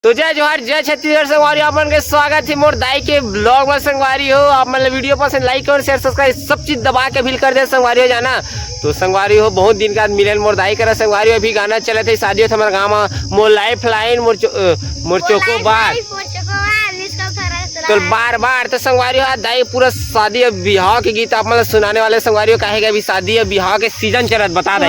तो जय जोहार जय छत्तीसगढ़ संगवारी अपन के स्वागत है मोर दाई के ब्लॉग में संगवारी हो। आप मतलब वीडियो पसंद लाइक और शेयर सब्सक्राइब सब चीज दबा के भी कर दे संगवारी हो जाना। तो संगवारी हो बहुत दिन बाद मिलन मोर दाई करा संगवारी हो। अभी गाना चले थे शादी हो हमारे गाँव में मोर लाइफ लाइन मोर चोको बार तो बार बार तो संगवारी हो दाई पूरा शादी और बिहाव के गीत आप मतलब सुनाने वाले संगवारी हो कहेगा अभी शादी और बिहाव के सीजन चलत बता दे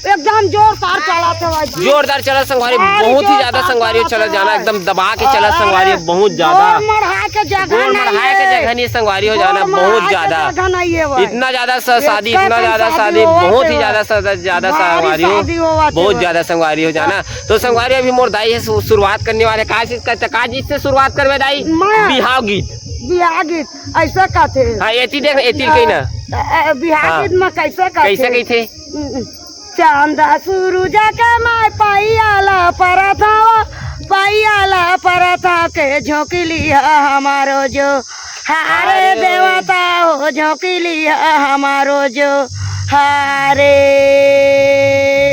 एकदम जोरदार चला था जोरदार चला संगवारी बहुत ही ज्यादा संगवारी चला जाना एकदम दबा के चला संगवारी बहुत ज्यादा मढ़ाए के जगह नहीं संगवारी हो जाना बहुत ज्यादा इतना ज्यादा शादी इतना ज्यादा शादी बहुत ही ज्यादा संगवारी हो बहुत ज्यादा संगवारी हो जाना। तो संगवारी अभी मोर दाई है शुरुआत करने वाले का चीज से शुरुआत करवे दाई बिहाव गीत ऐसा कहते हाँ एती देख एती कहीं ना बिहार गीत में कैसे कही थे चांदा सूरजा के माय पाइयाला परथा के झोंकी लिया हमारो जो हारे देवता हो झोंकी लिया हमारो जो हारे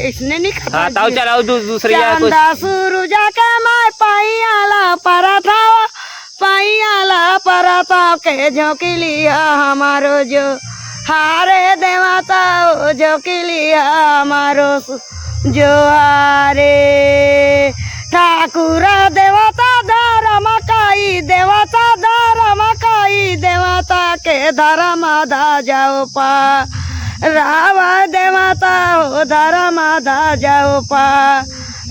इसने नहीं हाँ ताऊ चलाओ दूसरी चांदा सूरजा के माय पाइयाला परथा के झोंकी लिया हमारो जो हारे देवता हो झोंकी लिया हमारो जो हारे ठाकुर देवता धर्म काई देवता के धर्म धा जाओ पा रावा देवता हो धर्म धा जाओ पा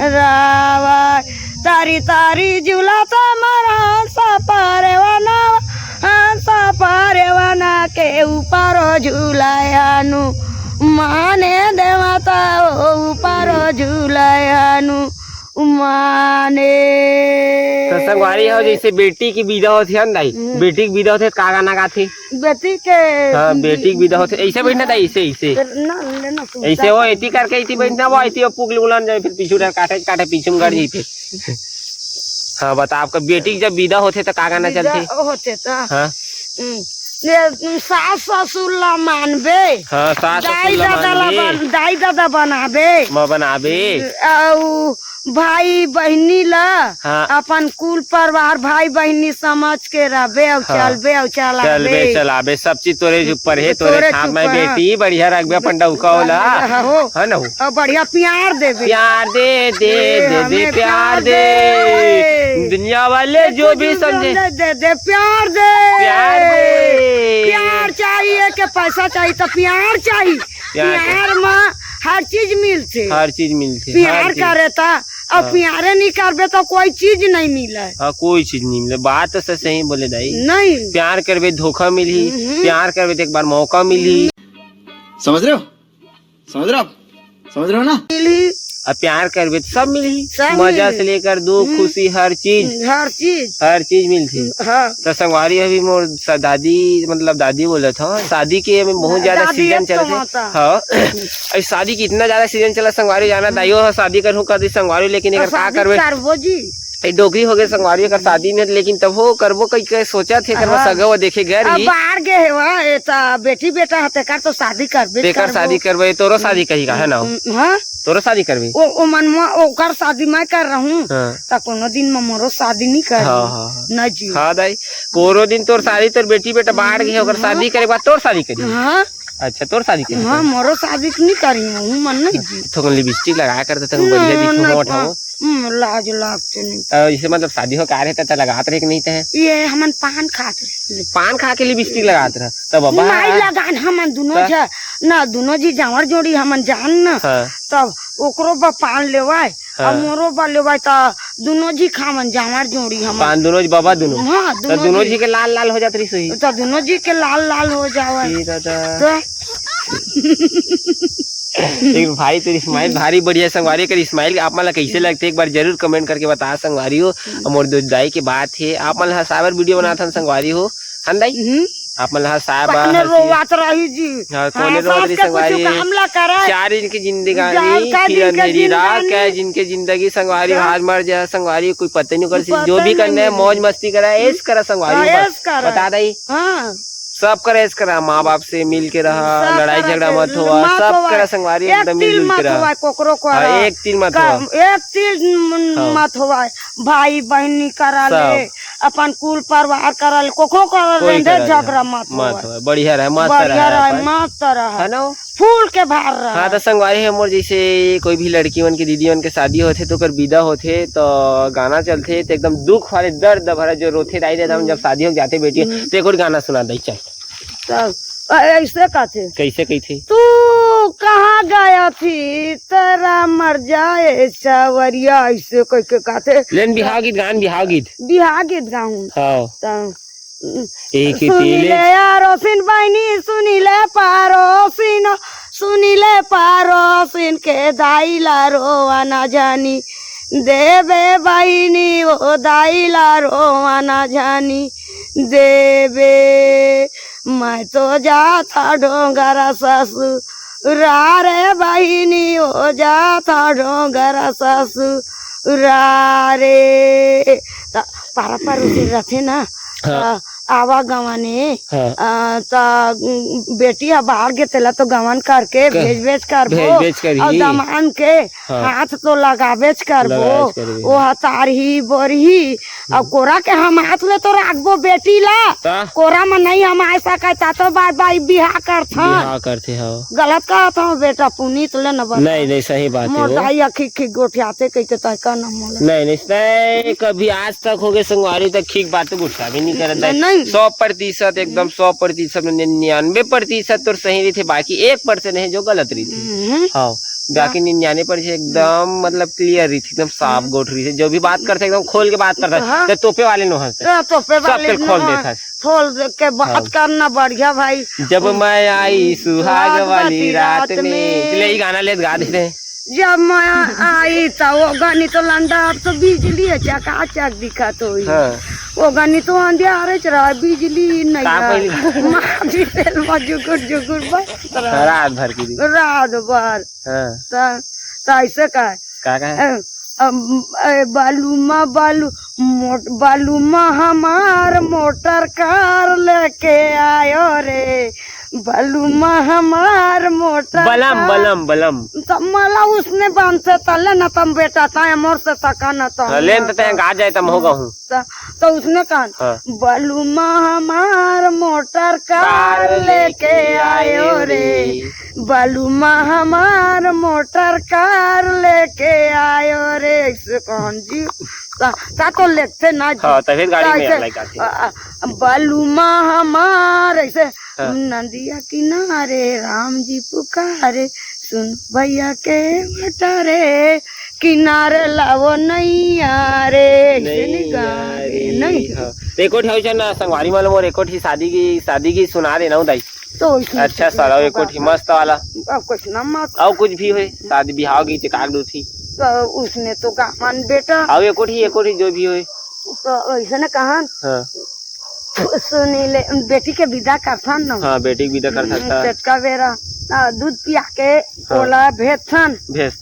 रावा तारी तारी झूलाता मरा पारेवाना के ऊपर झूलायानु माने देवता ऊपर झूलायानु माने संगवारी हो जैसे बेटी की विदा होती है ना बेटी की विदा होती है का गाना गाती बेटी के हाँ बेटी की विदा होती ऐसे बैठना था ऐसे ऐसे वो ऐसी करके ऐसी बैठना वो ऐसी पुगली उलन जाए फिर पीछू काटे पीछू गड़ जाए फिर हाँ बता आपका बेटी जब विदा होते तो का गाना चलते होते तो हाँ सास ससुर ला मानबे हाँ सास दाई दादा बनाबे भाई बहनी ला हाँ। अपन कुल परिवार भाई बहनी समझ के रबे और हाँ। चलाबे सब चीज तोरे ऊपर है तोरे थाम में बेटी बढ़िया रखबे अपन डौका होला है ना और बढ़िया प्यार दे प्यार दे दुनिया वाले जो भी समझे दे प्यार चाहिए के पैसा चाहिए तो प्यार चाहिए प्यार में हर चीज मिलती प्यार करे था अब प्यारे नहीं करबे तो कोई चीज नहीं मिले हाँ कोई चीज नहीं मिले बात तो सही बोले दाई नहीं प्यार करबे धोखा मिली प्यार करबे तो एक बार मौका मिली समझ रहे हो ना मिली अब प्यार करबे तो सब मिली मजा से लेकर दुख खुशी हर चीज मिलती हाँ। तो संगवारी अभी मोर दादी मतलब दादी बोला था शादी के अभी बहुत ज्यादा सीजन चला हाँ शादी की इतना ज्यादा सीजन चला संगवारी जाना दाइयो शादी करूँ कर दी संगवारी लेकिन एक का करबे डोगरी हो गए संगवारी कर शादी में लेकिन तब हो करबो कई सोचा थे करबो सगो देखे घर ही बाहर गए हुआ बेटी बेटा हते कर तो शादी करबे तोरो शादी कही का है ना हाँ तोरो शादी करबे ओ मनवा ओकर शादी मैं कर रहा हूँ तो कोनो दिन में मोरो शादी नहीं कर ना जी हाँ दाई कोनो दिन तोर शादी तोर बेटी बेटा बाहर गए ओकर शादी करे बाद तोर शादी करी हाँ अच्छा तोर शादी करी हाँ मोरो शादी नहीं करी हूँ मन नहीं जी तो लिपस्टिक लगाया करते थे बढ़िया दिखो उठाओ लाज लागते नहीं इसे मतलब शादी हो का रहता लगाते रहे नहीं थे ये हमन पान खा के लिपस्टिक लगाते रहे तब बाबा नहीं लगान हमन दोनों जी जावर जोड़ी हमन जान न तब ओकरो बा पान लेवाय और मोरो बा लेवाय तो दोनों जी खामन जावर जोड़ी हम पान दोनों जी बाबा दोनों हाँ दोनों जी के लाल लाल हो जात रही सही तो दोनों जी के लाल लाल हो जावा एक भाई तेरी स्माइल भारी बढ़िया संगवारी कर स्माइल आप मतलब कैसे लगते एक बार जरूर कमेंट करके बता संगवारी हो और दाई की बात है आप मतलब हसावर वीडियो बनाता संगवारी हो हाँ दाई आप मतलब रोवात रही जी कोने रोवात संगवारी चार इनकी जिंदगानी फिर अंधेरी रात क्या जिनके जिंदगी संगवारी हाथ मर जाए संगवारी कोई पता नहीं कर जो भी करना है मौज मस्ती करा ऐस करा संगवारी बता दाई सब करेज करा, माँ बाप से मिल के रहा, लड़ाई झगड़ा मत हुआ, सब करा संगवारी एकदम मिलजुल के रहा। कोकरो को एक तिल मत हुआ, एक तिल मत हुआ, भाई बहनी करा ले, अपन कुल परिवार करा ले, कोकरो करा झगड़ा मत हुआ, बढ़िया रहे, मस्त रहा, है ना, फूल के भार रहा। हाँ तो संगवारी है मोर, जैसे कोई भी लड़की मन के दीदी मन के शादी होते तो कर विदा होते तो गाना चलते तो एकदम दुख वाले दर्द भरा जो रोते दाई रहता जब शादी हो जाते बेटी तो एक और गाना सुना दे चल। ऐसे कहते कैसे कैसे तू कहाँ गया थी तेरा मर जाए सावरिया, ऐसे कोई के कहते लेन बिहाव गीत गान, बिहाव गीत गाऊं। हाँ सुनीले यारोसिन बहनी सुनीले पारोसिन, सुनीले पारोसिन के दाइला रोवाना जानी, देवे बहनी वो दाइला रोवाना जानी, देवे मैं तो जाता डोंगरा ससुरा रे बहनी हो जाता डोंगरा ससुरा रे। पारा पर उसे रथे ना आवा गवाने बेटिया बाहर के तेला तो गवन करके भेज करबो और दमान के हाथ तो लगावेच करबो, वो हतारही बोरही और कोरा के हम हाथ ले तो रखबो बेटी ला, कोरा में नहीं हम आ सके तो बार बार बिहार करते हो। गलत कहत हूँ बेटा, पुनीत ले न नहीं सही बात है, मोटाई अखी गोठियाते कह के तय न मोल नहीं कभी आज तक हो गए संगवारी तक ठीक बात गुस्सा भी नहीं करता, 100% एकदम 100% 99% तो सही रही थे, बाकी 1% है जो गलत रही थी। हाँ बाकी 99% एकदम मतलब क्लियर रही थी, एकदम साफ गोठ रही थी, जो भी बात करते एकदम खोल के बात करता है, तोपे वाले न हंसते, तोपे वाले खोल के बात करना बढ़िया भाई। जब मैं आई सुहाग वाली रात में, यही गाना ले गा देते हैं। जब मैं आई तो वो गानी तो लंडा अब तो बिजली है चकाचक दिखा तो वो गानी तो अंधेरे रहा, बिजली नहीं जुगुर रात भर की रात भर तो ऐसे का बालूमा हमार मोटर कार लेके आयो रे, बलुमा हमार मोटर बलम तो मला उसने बांध से तले न तम बेटा ताए मोर से सका न तो लेन तो गा जाए तम होगा हूँ तो उसने कहा बलुमा हमार मोटर कार लेके आयो रे, बलुमा हमार मोटर कार लेके आयो रे, ऐसे कौन जी का तो लिखते ना तभी गाड़ी में बलुमा हमार ऐसे नदिया किनारे राम जी पुकारे, सुन भैया के बटारे किनारे लावो नैया रे, नहीं एको ठी ना संगवारी वाला मोर एको ठी शादी की सुना देना हूँ दाई तो अच्छा सारा एको ठी मस्त वाला कुछ ना मस्त और कुछ भी हो शादी बिहाव की कागडू थी तो उसने तो गामान बेटा और एको ठी जो भी हो तो ऐसे न कहा सुनीले बेटी के विदा करथन न। हाँ बेटी के विदा करथन चटका बेरा दूध पिया के ओला भेजथन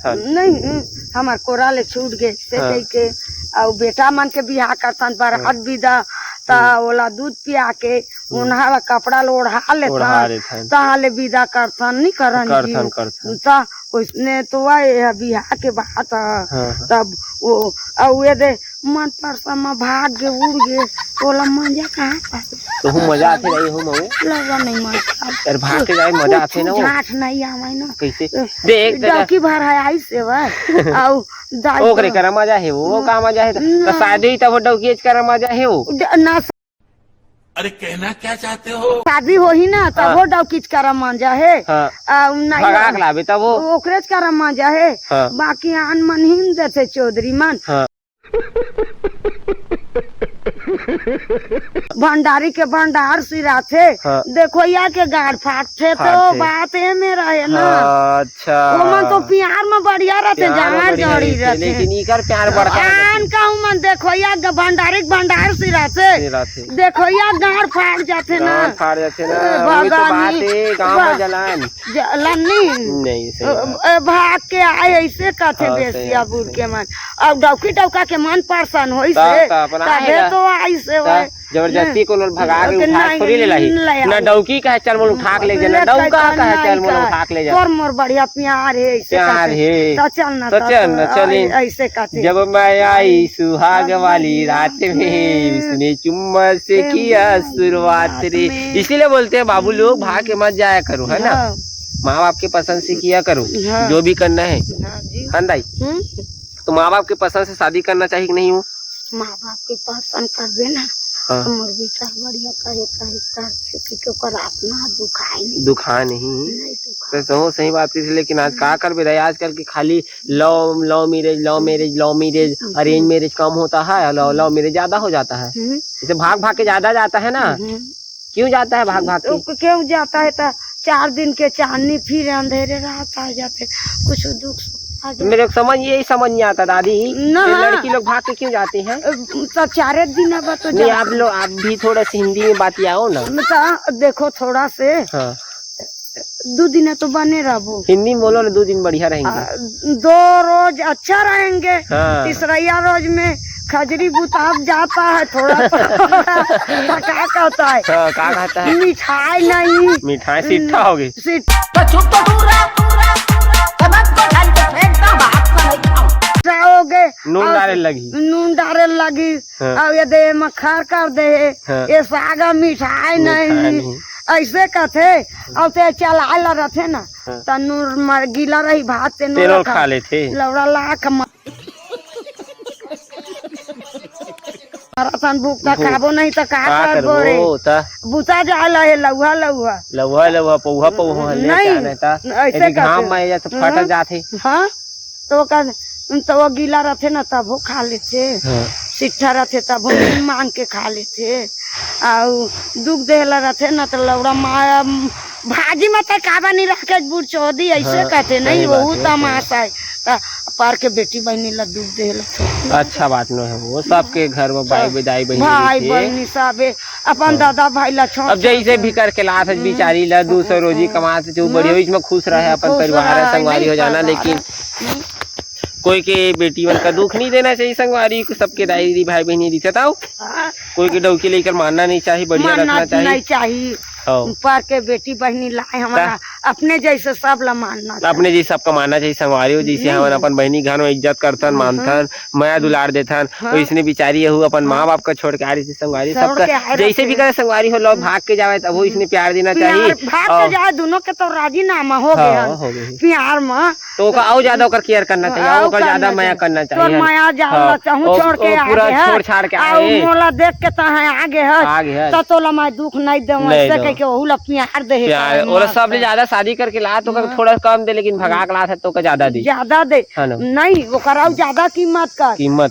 नहीं हमार कोरा ले छूट गए से कह के और बेटा मन के बियाह करथन बारात विदा ता ओला दूध पिया के उन्हा कपड़ा ओढ़ा लेथन ताले विदा करथन नहीं करन ता उसने तो बियाह के बात तब वो और दे मन पर समा भाग के उड़ गए ओला मजा कहाँ पास तो हूँ मजा आते नहीं हूँ मऊ लगा नहीं मजा यार भाग के जाए मजा आते ना झाट नहीं आवे ना कैसे देख डकी भर है आई से वह आउ दाई ओकरे कर मजा है वो का मजा है तो शादी तब डौकी कर मजा है वो ना। अरे कहना क्या चाहते हो? शादी हो ही ना तब वो डौकीच कर मजा है नहीं भगा लावे तब वो ओकरे कर मजा है बाकी आन मन ही देते चौधरी मन भंडारी के भंडार सिरा थे देखो या के गाड़ फाट थे तो बात है में रहे ना। अच्छा वो मन तो प्यार में बढ़िया रहते जहाँ जड़ी रहते लेकिन इकर प्यार बढ़ता आन कहूँ मन देखो या भंडारी भंडार सिरा थे देखो या गाड़ फाट जाते ना भगानी जलान नहीं भाग के आए ऐसे कहते बेसिया बुढ़ के मन अब डौकी डौका के मन परसन हो से तो आई से जबरदस्ती को भगा के उठा थोड़ी ले लाई ना डौकी कहे चल मोल उठा के ले जाना डौका कहे चल मोल उठा के ले जा और मोर बढ़िया प्यार है तो चल ना चली ऐसे कहते जब मैं आई सुहाग वाली रात में उसने चुम्मा से किया शुरुआत रे इसीलिए बोलते हैं बाबू लोग भाग के मत जाया करो है ना माँ बाप के पसंद से किया करो जो भी करना है हाँ दाई तो माँ बाप के पसंद से शादी करना चाहिए कि नहीं हो माँ बाप के पसंद कर देना मोर बेटा बढ़िया कहे अपना दुखा नहीं तो सही बात है लेकिन आज का कर बे आजकल की खाली लव मैरिज अरेंज मैरिज कम होता है लव मैरिज ज्यादा हो जाता है इसे भाग भाग के ज्यादा जाता है ना क्यों जाता है भाग भाग के क्यों जाता है तो 4 दिन के चांदनी फिर अंधेरे रात आ जाते कुछ दुख मेरे को समझ नहीं आता दादी लड़की लोग भाग के क्यों जाते हैं तो 4 दिन अब तो नहीं आप भी थोड़ा सी हिंदी में बात आओ ना तो देखो थोड़ा से 2 दिन तो बने रहो हिंदी में बोलो ना 2 दिन बढ़िया रहेंगे 2 रोज अच्छा रहेंगे तीसरा रोज में खजरी बुताब जाता है थोड़ा क्या कहता है क्या कहता है मिठाई नहीं मिठाई सिट्ठा होगी नून डाले लगी अब ये दे मखार कर दे ये सागा मिठाई नहीं ऐसे कहते अब ते चला रहते ना तनूर गीला रही भात तेनों खा लेते लौड़ा लाख भूख खाबो नहीं तो का करबो रे बुता जाला है लउहा पौहा नहीं ऐसे घाम में तो फट जाते हाँ तो वो गीला रहते ना तब वो खा लेते सिट्ठा रहते तब वो मांग के खा लेते दुख देहला रहते ना तो लौड़ा माया भाजी में तो काबा नहीं रख के बूढ़ चौधी ऐसे कहते नहीं वो तमाशा है पार के बेटी बहनी ला दुख देहला अच्छा बात नहीं है वो सबके घर में भाई बहनी सब अपन दादा भाई ला छोड़ अब जैसे भी करके लात बिचारी ला 200 रोजी कमाते जो बढ़िया में खुश रहे अपन परिवार संगवारी हो जाना लेकिन कोई के बेटी मन का दुख नहीं देना चाहिए संगवारी को सबके दाई दीदी भाई बहनी दिखता हो कोई के डौकी लेकर मानना नहीं चाहिए बढ़िया रखना चाहिए पार के बेटी बहनी लाए हमारा अपने जैसे सब ला मानना अपने जैसे सबका मानना चाहिए संगवारी हो जैसे हम अपन बहनी घर में इज्जत करतन मानथन माया दुलार देथन तो इसने बिचारी हो अपन माँ बाप का छोड़ के आ रही थी संगवारी सबका जैसे भी करे संगवारी हो लो भाग के जावे तब वो इसने प्यार देना चाहिए भाग के जाए दोनों के तो राजीनामा हो गया प्यार में तो और ज्यादा केयर करना चाहिए और ज्यादा माया करना चाहिए माया ज्यादा छोड़ के पूरा छोड़ छाड़ के आए मोला देख के तो आगे है तो तोला मैं दुख नहीं दे के ओला प्यार दे और सब ज्यादा शादी करके ला तो थोड़ा कम दे लेकिन भगा के ला तो ज्यादा दे नहीं वो कराओ ज्यादा कीमत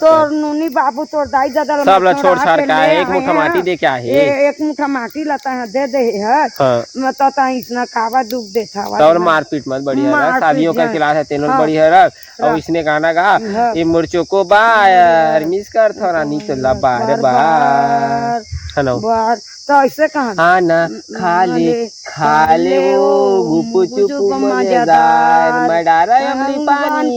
तो नूनी बाबू तोर दाई दादा सब ला छोड़ छाड़ के आए एक मुठा माटी दे के आए एक मुठा माटी लाता है दे दे है मतलब इतना कावा दुख देता और मारपीट मत बढ़िया शादियों करके ला तेनों बढ़िया रख और इसने गाना गा ये मुर्चों को बार मिस कर थोड़ा नहीं तो ला बार बार तो ऐसे कहा हाँ ना खा ले वो गुपु चुपु मजेदार मैं डारा अमली पानी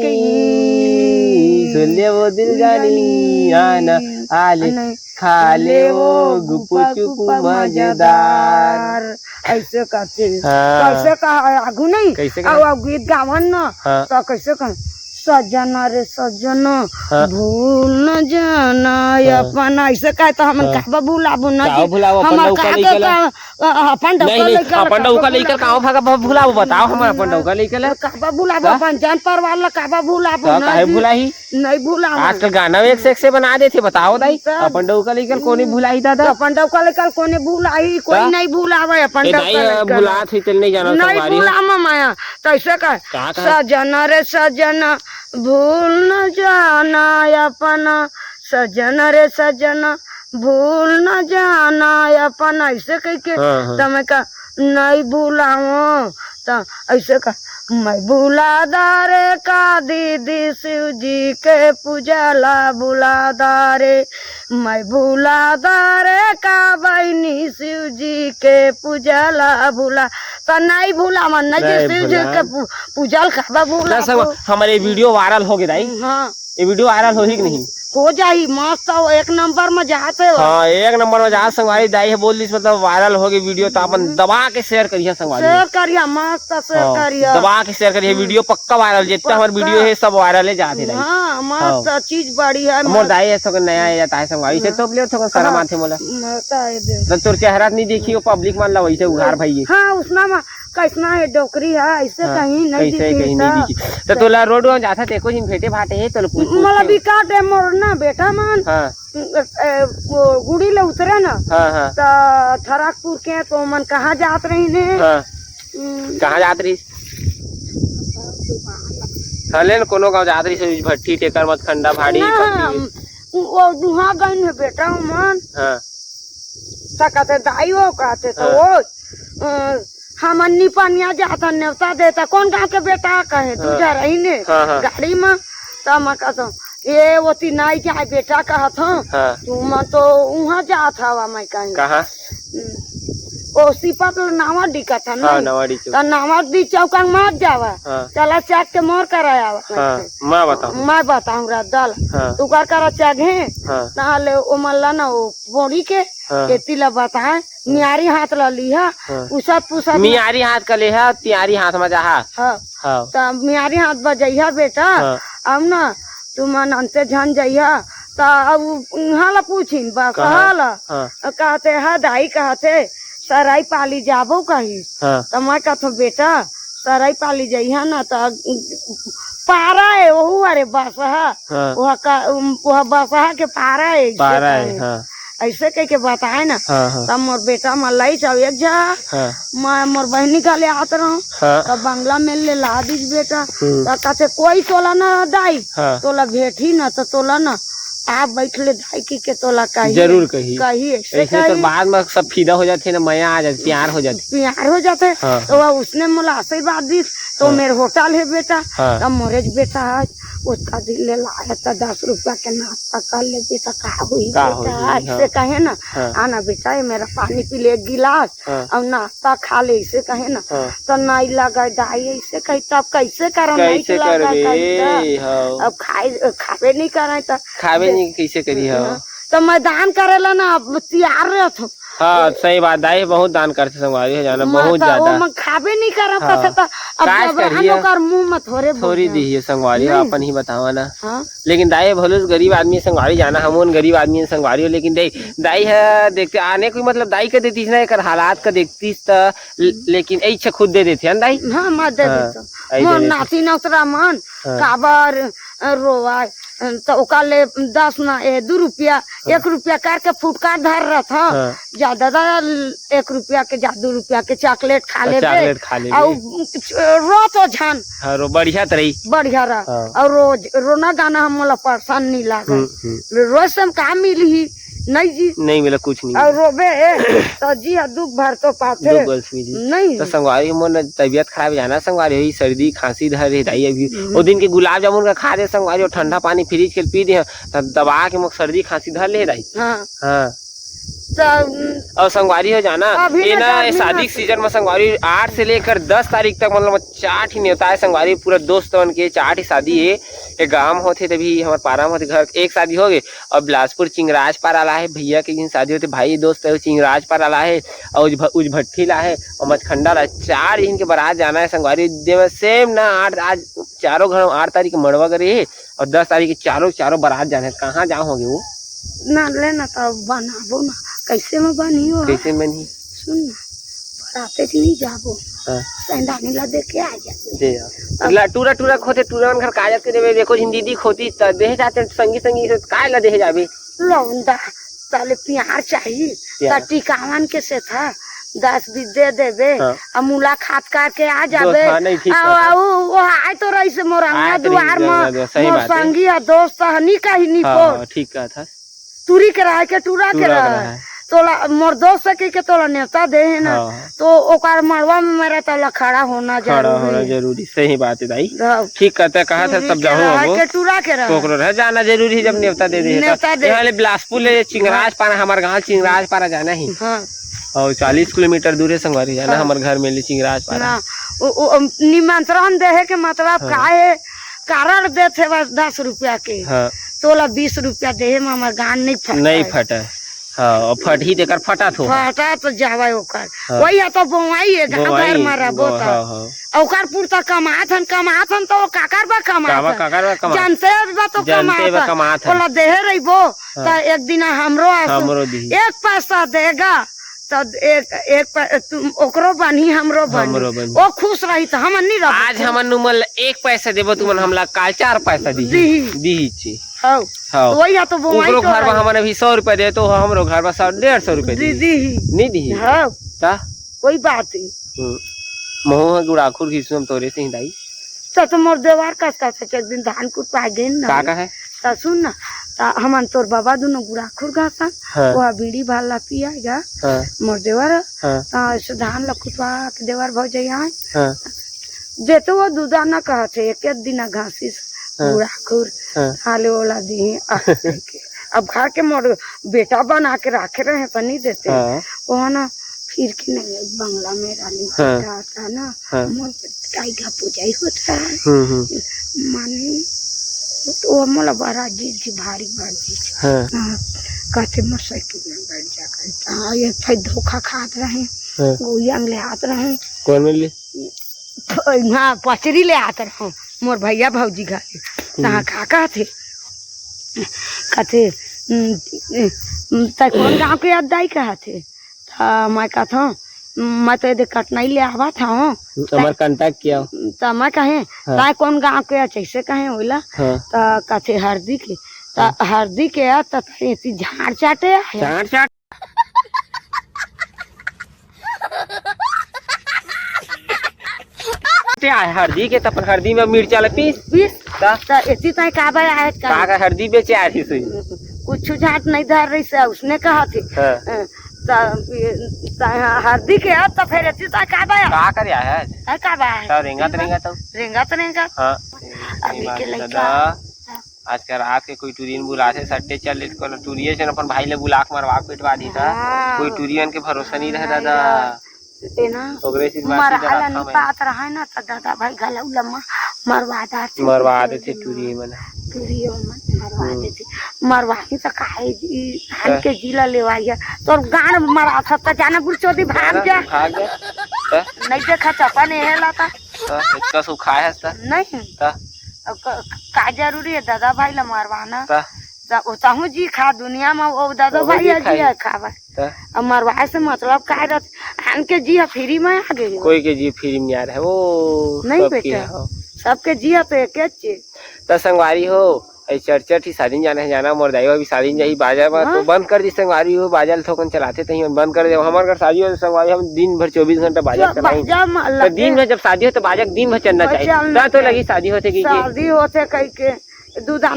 सुन ले वो दिल जानी हाँ ना आले खा ले वो गुपु चुपु मजेदार ऐसे कहते कैसे कहा आगू नहीं कैसे गीत गावन न तो कैसे कहा सजना रे सजना भूल न जाना अपन ऐसे कहे तो हम कहबा भूलाबू न अपन डौका लेकर काहो भागा भूलाबू बताओ हम अपन डौका लेकर कहबा भूलाबू अपन जान परवार ला कहबा भूलाबू काहे भुलाही नहीं भूला आजकल गाना एक से एक से बना देते बताओ दाई अपन डौका लेकर कोनी भुलाई दादा अपन डौका लेकर कोनी भुलाई कोई नहीं भुलावे अपन डौका भुलात ही चल नहीं जाना नहीं भुला माया तो ऐसे कहे सजना रे सजना भूल न जाना अपना सजना रे सजना भूल न जाना अपना ऐसे कह के तमें का नहीं भूलाओ तो ऐसे का मैं भूलादारे का दीदी शिव जी के पूजला भूलादारे मैं भूलादारे का बहनी शिव जी के पूजला भूला तो नहीं भूला मन नहीं शिव जी के पूजल का भूला हमारे वीडियो वायरल हो गए हाँ ये वीडियो वायरल हो ही कि नहीं? हो जाही मस्त एक नंबर में जाते हो। हाँ, एक नंबर में जहाँ संगवारी दाई है बोल दी मतलब वायरल हो गई वीडियो तो अपन दबा के शेयर करिए संगवारी। शेयर करिए मस्त शेयर करिए। दबा के शेयर करिए वीडियो पक्का वायरल जितना हमारे वीडियो है सब वायरल है जाते दाई। हाँ मस्त चीज बड़ी है। मोर दाई है तो नया है जाता है संगवारी से तो ले तो सारा माथे मोला। तोर चेहरा नहीं देखी पब्लिक मान ला वैसे उघार भाई। हाँ उसना में कैसना है डोकरी है ऐसे कहीं नहीं दिखी। तो तोला रोड में जाता देखो जिन भेटे भाटे है तो मतलब बिका दे मोर ना बेटा मान गुड़ी ले उतरे ना तो थराकपुर के तो मन कहाँ जात रही ने? कहाँ जात रही? हले न कोनो गाँव जात रही से भट्टी टेकर मत खंडा भाड़ी वो दुहा गई है बेटा मन। कहते दाई हो कहते तो वो हम निपनिया जाता नेवता देता कौन गाँव के बेटा कहे तू जा रही ने गाड़ी में तो मैं कहता ये वो नाई जाए बेटा कहत हूँ तू मैं तो वहाँ जात हवा मैं कहीं कहाँ ओ सिपत नावा दिक्कत है ना नावा दी चौका मत जावा चला चाक के मोर कराया मैं बताऊँ दल तू कर करा चागे ताले ओ मल्ला ना वो बोड़ी के तिला बताए मियारी हाथ ला लिहा उसत पुसत मियारी हाथ का लेहा तियारी हाथ में जाहा। तो मियारी हाथ बजैहा बेटा अब ना तू मन अंते झन जइहा तो अब यहाँ ला पूछिन बस कहते है दाई कहते सराई पाली जाबो कही तो मैं कहता बेटा सराई पाली जइहा ना तो पारा है वो अरे बसहा वह बसहा के पारा है ऐसे कह के बताए ना तब मोर बेटा मलाई चाव एक जा मैं मोर बहनी का ले आत रहूँ तब बंगला में ले ला दीज बेटा तो कहते कोई तोला ना दाई तोला भेटी ना तो तोला ना आप बैठ ले दाई के तोला कही जरूर कही ऐसे तो बाद में सब फीदा हो जाते ना मया आ जाते प्यार हो जाते तो उसने मोला आशीर्वाद दी तो मेरे होटल है बेटा तब मोरेज बेटा आज उसका दिल ले लाया था 10 रुपया के नाश्ता कर ले बेटा कहा हुई बेटा ऐसे कहे ना आना बेटा ये मेरा पानी पी ले एक गिलास और नाश्ता खा ले ऐसे कहे ना तो नहीं लगा दाई ऐसे कही तब कैसे करो नहीं लगा अब खावे नहीं करे तो खावे नहीं कैसे करी तो मैं दान करेला ना तैयार रह। हाँ सही बात दाई बहुत दान करते संगवारी है जाना बहुत ज्यादा खावे नहीं कर अब मुंह में थोड़ी दी है संगवारी अपन ही बतावा ना। लेकिन दाई भलोस गरीब आदमी संगवारी जाना हम गरीब आदमी संगवारी हो लेकिन दाई है देखते आने कोई मतलब दाई का देती ना एक हालात का देखती लेकिन इच्छा खुद दे देती है दाई। हाँ मत दे देती मोर नाती नौतरा मन काबर रोवा तो ओकाले 10 ना 2 रुपया 1 रुपया करके फुटकार धर रहा था ज्यादा 1 रुपया के 2 रुपया के चॉकलेट खा ले रो तो झन बढ़िया तरही बढ़िया रहा और रोज रोना गाना हम मोला परेशान नहीं लगा रोज से हम कहा मिली नहीं जी नहीं मिला कुछ नहीं और रोबे तो जी दुख भर तो पाते नहीं तो संगवारी मोर तबियत खराब जाना संगवारी हुई सर्दी खांसी धर दाई अभी वो दिन के गुलाब जामुन का खा दे संगवारी और ठंडा पानी फ्रिज के पी दे तब दबा के मुझे सर्दी खांसी धर ले दाई। हाँ और संगवारी हो जाना ये ना शादी सीजन में संगवारी 8 से लेकर 10 तारीख तक मतलब चाट ही नहीं होता है संगवारी पूरा दोस्तन के चाट ही शादी है एक गांव होते तभी हमारे पारा में होते घर एक शादी हो गई और बिलासपुर चिंगराज पार आला है भैया के जिन शादी होते भाई दोस्त है चिंगराज पार आला है और उज भट्टी ला है और मचखंडा ला 4 दिन के बारात जाना है संगवारी सेम ना 8 आज चारों घर 8 तारीख मड़वा करे है और 10 तारीख चारों बारात जाना है कहाँ जाओ होगे वो ना लेना तो बनाबो ना कैसे में बनी हो कैसे बनी सुन ना बराते नहीं जाबो संडानी ला देख के आ जा ला टूरा खोते टूरा घर काजत के देवे देखो दीदी खोती त देह जाते संगी से काय ला देह जाबे लौंडा ताले प्यार चाहिए त टिकावन के से था 10 बीस दे देवे अब मुलाकात करके आ जाबे वो आए तो रही से मोरंगा द्वार में मोर संगी दोस्त हनी कहीं नहीं पो ठीक था तुरी के रहा के टूरा के रहा तोला मोर दोस्त के तोला नेता दे है ना तो ओकर मरवा में मेरा तोला खड़ा होना जरूरी सही बात है दाई ठीक कहता कहा था तब जाऊँ के टूरा के रह जाना जरूरी है जब नेता दे दे बिलासपुर ले चिंगराज पारा हमारे गाँव चिंगराज पारा जाना ही और 40 किलोमीटर दूर है संगवारी जाना हमारे घर में चिंगराज पारा निमंत्रण दे के मतलब का है कारण देते बस 10 रुपया के हाँ तोला 20 रुपया दे में हमार गान नहीं फटा हाँ और फट ही देकर फटा थो फटा तो जावा ओकर हाँ। वही तो बोवाई है गांव घर में रबो तो हाँ हाँ ओकर पुरता कमाथन तो काकर बा कमाथन जानते बा तो कमाथन ओला देहे रहिबो तो एक दिन हमरो दी एक पैसा देगा तो तुम ओकरो बनी हमरो बनी ओ खुश रही तो हम नहीं रह आज हमन नुमल 1 पैसा देबो तुमन हमला काल 4 पैसा दी छी हां वही तो ओकरो घर में हमन अभी 100 रुपया दे तो हमरो घर में 150 रुपया दी नहीं दी हां ता कोई बात है मोह गुड़ाखुर घिसुम तोरे से ही दाई तो मोर देवार का एक दिन धान कुट पा गए ना का है ता सुन ना ता हमन तोर बाबा दोनों गुड़ाखुर घासा हाँ। वो बीड़ी भाला पियागा हाँ। मोर देवर हाँ। ऐसे धान लखुटवा के देवर भौ जाई हाँ। देतो वो दूधा ना कहते एक दिन घासीस हाँ। गुड़ाखुर हाँ। हाले वाला दी अब घर के मोर बेटा बना के रखे रहे तो नहीं देते हाँ। वो ना फिर की नहीं बंगला में रानी हाँ। आता ना हाँ। मोर गाय का पूजा ही होता है माने तो मोला बड़ा जी भारी बाजी कहते मोटरसाइकिल में बैठ जा कर हाँ ये फिर धोखा खाते रहे गोयंग ले आते रहे कौन मिली हाँ पचरी ले आते रहे मोर भैया भौजी घर तहाँ काका थे कहते कौन गाँव के याद दाई कहा थे मैं कहता हूँ मैं तो यदि कटनाई ले आवा था हमार कांटेक्ट किया तो मैं कहे ताय कौन गाँव के कैसे कहे होला तो कहते हरदी के तो हरदी के तो झाड़ चाटे झाड़ चाट हरदी के तपन हरदी में मिर्चा ल पीस तो इसी ताय का भाई आए का हरदी बेचे आ रही सुई कुछ झाट नहीं धर रही से उसने कहा थी हरदी के तो फिर इसी ताय का भाई का करे है का भाई तो रेंगा हां अभी के लड़का आज कर रात के कोई टूरियन बुलाते सट्टे चल को टूरिये से अपन भाई ले बुला के मरवा पिटवा दी था कोई टूरियन के भरोसा नहीं रहे दादा ना मरवाला नहीं पात रहा ना तो दादा भाई गला लम्मा मरवा देते टूरिये मन मरवाही तो काहे धान के जिला लेवाइया तो गान मरा था जाना बुढ़चोदी भाग जा नहीं देखा चपन हेला था इसका सुखा है नहीं का जरूरी है दादा भाई ला मरवाना चाहू जी खा दुनिया में वो दादा भाई जी है खावा अब मरवाए से मतलब का रहते के जी फ्री में आ गए कोई के जी फ्री में आ रहा है वो नहीं बेटा सबके जी तो एक चीज तो संगवारी हो चर्चा थी शादी जाना मोर दाई अभी शादी जाही बाजार में तो बंद कर दी संगवारी हो बाजार थोकन चलाते तही बंद कर दे हमारे घर शादी हो संगवारी हम दिन भर 24 घंटा बाजार चलाएंगे तो दिन भर जब शादी हो तो बाजार दिन भर चलना चाहिए तो लगी शादी होते की शादी होते कई के दूधा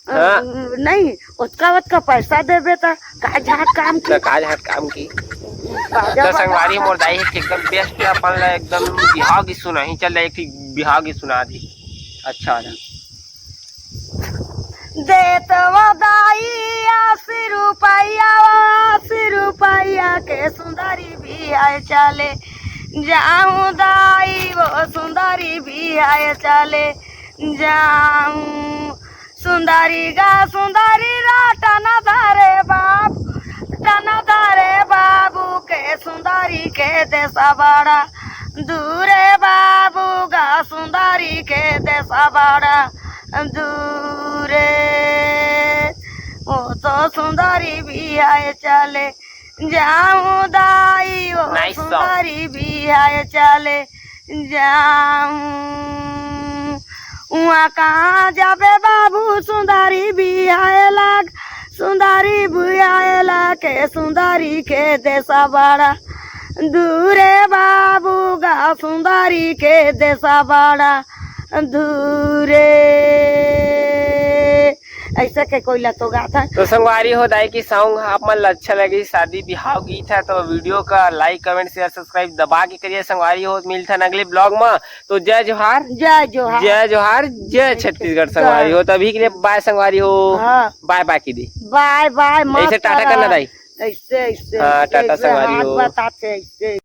नहीं उसका पैसा देवे तो का झाट काम की तो संगवारी मोर दाई एकदम बेस्ट अपन एकदम बिहाव की सुना ही चल एक बिहाव की सुना दी अच्छा ना देत वो दाई 80 रुपया के सुंदरी भी आए चले जाऊं दाई वो सुंदरी भी आए चले जाऊं सुंदरी टना धारे बाबू के सुंदरी के देसा बड़ा दूरे बाबू गा सुंदरी के देसा बड़ा दूरे वो तो सुंदरी भी आए चले जाऊं दाई वो सुंदरी भी आए चले जाऊं वहाँ कहाँ जाबे बाबू सुंदरी भी आए लाग सुंदरी भी आए लाग के सुंदरी के देसा बड़ा दूरे बाबू गा सुंदरी के देसा बड़ा दूरे ऐसा के कोई लतो गाता है। तो संगवारी हो दाई की सॉन्ग आप मन अच्छा लगी शादी बिहाव गीत है तो वीडियो का लाइक कमेंट शेयर सब्सक्राइब दबा के करिए संगवारी हो मिलता अगले ब्लॉग में तो जय जोहार जय छत्तीसगढ़ संगवारी हो तभी के लिए बाय संगवारी हो बाय बाय की दी बाय ऐसे टाटा करना दाई ऐसे हाँ टाटा संगवारी हो बताते ऐसे